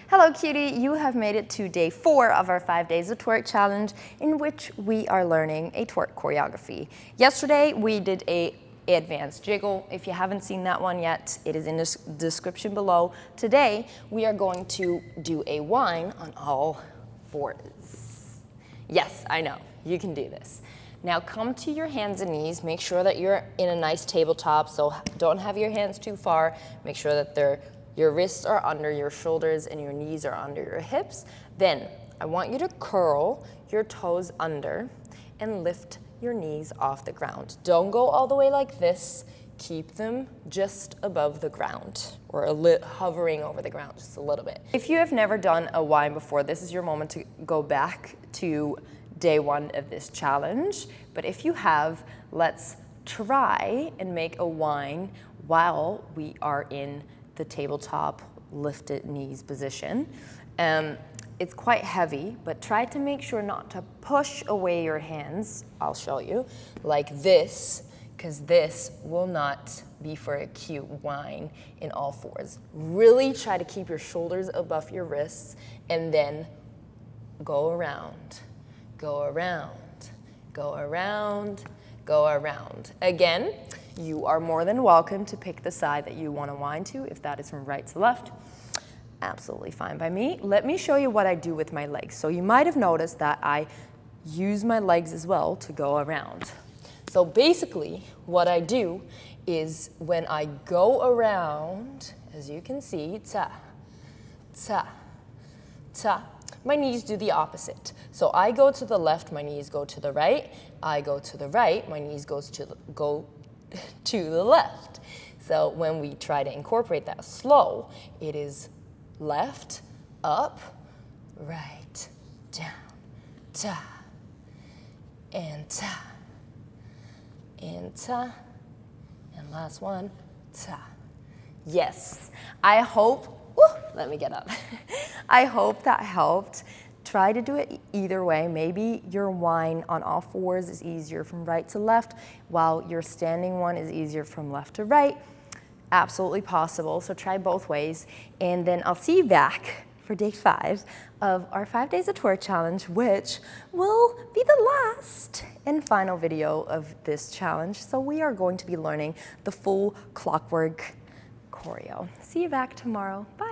Hello cutie, you have made it to day 4 of our 5 days of twerk challenge in which we are learning a twerk choreography. Yesterday we did a advanced jiggle. If you haven't seen that one yet, it is in the description below. Today we are going to do a whine on all fours. Yes, I know, you can do this. Now come to your hands and knees. Make sure that you're in a nice tabletop, so don't have your hands too far. Make sure that your wrists are under your shoulders and your knees are under your hips. Then I want you to curl your toes under and lift your knees off the ground. Don't go all the way like this. Keep them just above the ground or hovering over the ground just a little bit. If you have never done a whine before, this is your moment to go back to day 1 of this challenge. But if you have, let's try and make a whine while we are in the tabletop lifted knees position. It's quite heavy, but try to make sure not to push away your hands. I'll show you, like this, because this will not be for a cute whine in all fours. Really try to keep your shoulders above your wrists and then go around, go around, go around, go around. Again, you are more than welcome to pick the side that you want to whine to, if that is from right to left. Absolutely fine by me. Let me show you what I do with my legs. So you might have noticed that I use my legs as well to go around. So basically what I do is when I go around, as you can see, ta, ta, ta, my knees do the opposite. So I go to the left, my knees go to the right. I go to the right, my knees go to the left. So when we try to incorporate that slow, it is left, up, right, down, ta, and ta, and ta, and last one, ta. Yes, I hope, let me get up. I hope that helped. Try to do it either way. Maybe your whine on all fours is easier from right to left, while your standing one is easier from left to right. Absolutely possible, so try both ways. And then I'll see you back for day 5 of our 5 days of twerk challenge, which will be the last and final video of this challenge. So we are going to be learning the full clockwork choreo. See you back tomorrow. Bye.